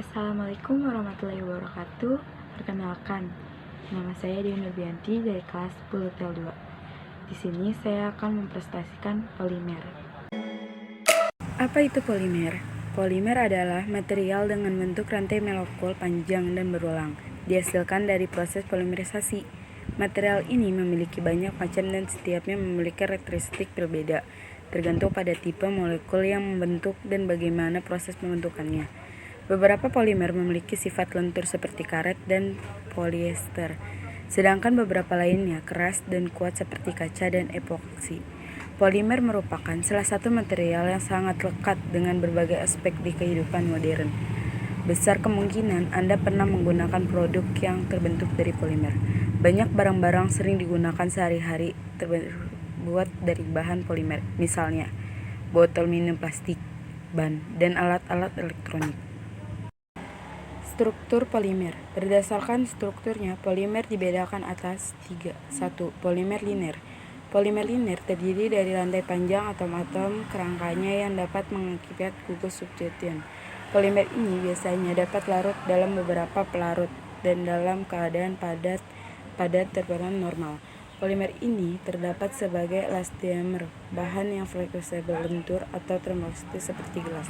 Assalamualaikum warahmatullahi wabarakatuh. Perkenalkan, nama saya Dewi Nurbianti dari kelas 10 TEL 2. Di sini saya akan mempresentasikan polimer. Apa itu polimer? Polimer adalah material dengan bentuk rantai molekul panjang dan berulang, dihasilkan dari proses polimerisasi. Material ini memiliki banyak macam dan setiapnya memiliki karakteristik berbeda, tergantung pada tipe molekul yang membentuk dan bagaimana proses pembentukannya. Beberapa polimer memiliki sifat lentur seperti karet dan polyester, sedangkan beberapa lainnya keras dan kuat seperti kaca dan epoksi. Polimer merupakan salah satu material yang sangat lekat dengan berbagai aspek di kehidupan modern. Besar kemungkinan Anda pernah menggunakan produk yang terbentuk dari polimer. Banyak barang-barang sering digunakan sehari-hari terbuat dari bahan polimer, misalnya botol minum plastik, ban, dan alat-alat elektronik. Struktur polimer. Berdasarkan strukturnya, polimer dibedakan atas 3. 1. Polimer liner. Polimer liner terdiri dari rantai panjang atom-atom kerangkanya yang dapat mengakibat gugus substituen. Polimer ini biasanya dapat larut dalam beberapa pelarut dan dalam keadaan padat terbentuk normal. Polimer ini terdapat sebagai elastomer, bahan yang fleksibel, lentur, atau termoelastis seperti gelas.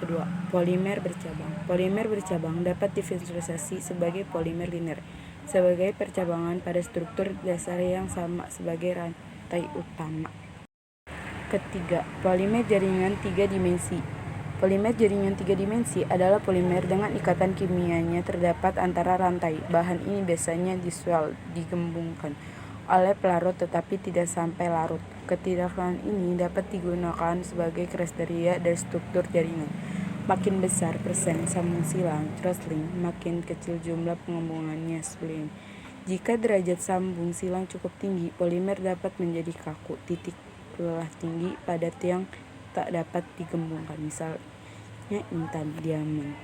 Kedua, polimer bercabang. Polimer bercabang dapat divisualisasi sebagai polimer liner, sebagai percabangan pada struktur dasar yang sama sebagai rantai utama. Ketiga, polimer jaringan 3 dimensi. Polimer jaringan 3 dimensi adalah polimer dengan ikatan kimianya terdapat antara rantai. Bahan ini biasanya digembungkan oleh pelarut tetapi tidak sampai larut. Ketidaklarut ini dapat digunakan sebagai kriteria dari struktur jaringan. Makin besar persen sambung silang (throttling), makin kecil jumlah penggabungannya (splitting). Jika derajat sambung silang cukup tinggi, polimer dapat menjadi kaku. Titik lelah tinggi padat yang tak dapat digembungkan, misalnya intan, diamond.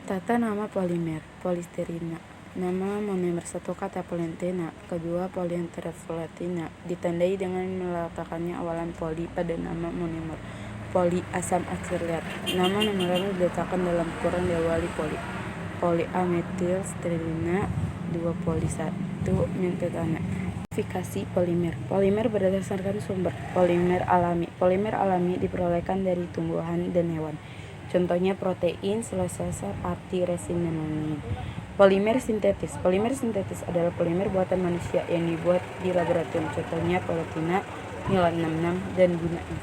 Tata nama polimer. Polisterina. Nama monomer satu kata polentena, kedua polienterfluoretina, ditandai dengan meletakkannya awalan poli pada nama monomer. Poli asam akselat. Nama nomernya diletakkan dalam ukuran diawali poli. Poliametilsterina 2 poli 1 metana. Klasifikasi polimer. Polimer berdasarkan sumber. Polimer alami. Polimer alami diperolehkan dari tumbuhan dan hewan. Contohnya protein, selulosa, pati, resin, dan lain-lain. Polimer sintetis. Polimer sintetis adalah polimer buatan manusia yang dibuat di laboratorium. Contohnya palatina, nilon 66, dan gunain.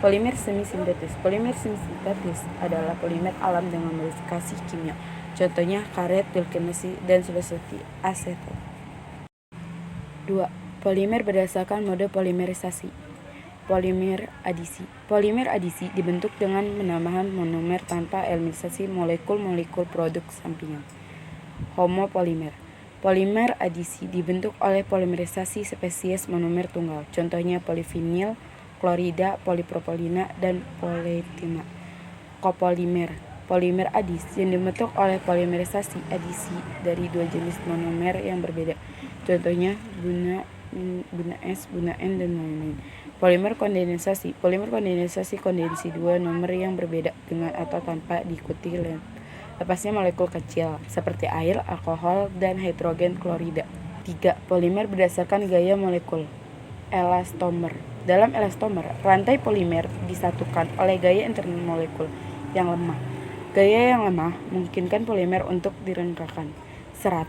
Polimer semi-sintetis. Polimer semi-sintetis adalah polimer alam dengan modifikasi kimia. Contohnya karet, vulkanisasi, dan sulfati asetat. 2. Polimer berdasarkan mode polimerisasi. Polimer adisi. Polimer adisi dibentuk dengan penambahan monomer tanpa eliminasi molekul-molekul produk sampingan. Homopolimer. Polimer adisi dibentuk oleh polimerisasi spesies monomer tunggal. Contohnya polivinil, klorida, polipropilena, dan polietilena. Copolimer. Polimer adis yang dibentuk oleh polimerisasi adisi dari 2 jenis monomer yang berbeda. Contohnya buna S, buna N, dan lain-lain. Polimer kondensasi. Polimer kondensasi kondensi 2 nomer yang berbeda dengan atau tanpa diikuti lepasnya molekul kecil seperti air, alkohol, dan hidrogen klorida. 3. Polimer berdasarkan gaya molekul. Elastomer. Dalam elastomer, rantai polimer disatukan oleh gaya internal molekul yang lemah. Gaya yang lemah memungkinkan polimer untuk direnggakan. Serat.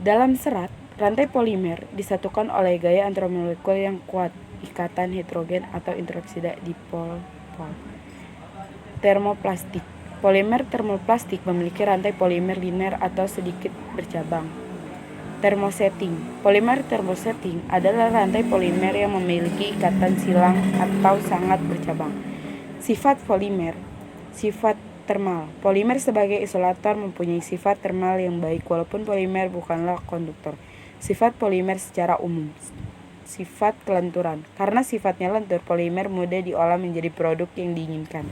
Dalam serat, rantai polimer disatukan oleh gaya antarmolekul yang kuat, ikatan hidrogen atau interaksi dipol-pol. Termoplastik. Polimer termoplastik memiliki rantai polimer liner atau sedikit bercabang. Termosetting. Polimer termosetting adalah rantai polimer yang memiliki ikatan silang atau sangat bercabang. Sifat polimer. Sifat termal. Polimer sebagai isolator mempunyai sifat termal yang baik walaupun polimer bukanlah konduktor. Sifat polimer secara umum. Sifat kelenturan. Karena sifatnya lentur, polimer mudah diolah menjadi produk yang diinginkan.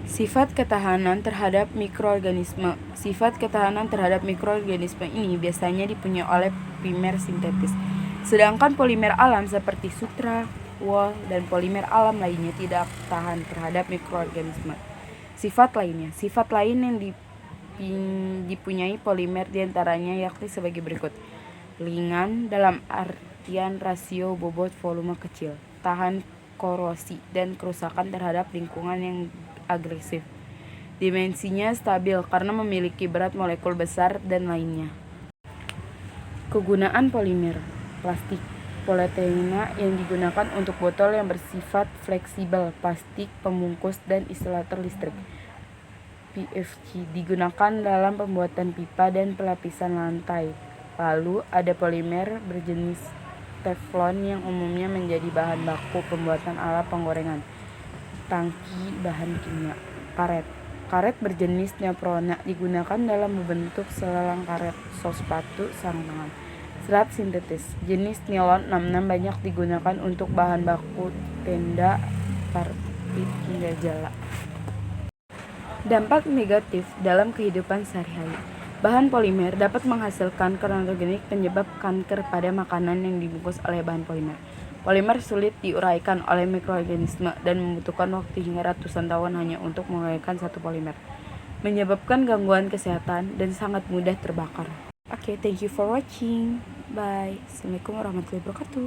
Sifat ketahanan terhadap mikroorganisme. Sifat ketahanan terhadap mikroorganisme ini biasanya dipunyai oleh polimer sintetis. Sedangkan polimer alam seperti sutra, wool, dan polimer alam lainnya tidak tahan terhadap mikroorganisme. Sifat lainnya. Sifat lain yang dipunyai polimer diantaranya yakni sebagai berikut. Ringan dalam artian rasio bobot volume kecil, tahan korosi dan kerusakan terhadap lingkungan yang agresif. Dimensinya stabil karena memiliki berat molekul besar dan lainnya. Kegunaan polimer. Plastik polietilenena yang digunakan untuk botol yang bersifat fleksibel, plastik pembungkus dan instalator listrik. PFC digunakan dalam pembuatan pipa dan pelapisan lantai. Lalu ada polimer berjenis teflon yang umumnya menjadi bahan baku pembuatan alat penggorengan, tangki bahan kimia. Karet berjenis neoprona digunakan dalam membentuk selelang karet, sol sepatu, sarung tangan. Serat sintetis jenis nilon 66 banyak digunakan untuk bahan baku tenda, karpet hingga jala. Dampak negatif dalam kehidupan sehari-hari. Bahan polimer dapat menghasilkan karinogenik penyebab kanker pada makanan yang dibungkus oleh bahan polimer. Polimer sulit diuraikan oleh mikroorganisme dan membutuhkan waktu hingga ratusan tahun hanya untuk menguraikan satu polimer, menyebabkan gangguan kesehatan dan sangat mudah terbakar. Oke, thank you for watching. Bye. Assalamualaikum warahmatullahi wabarakatuh.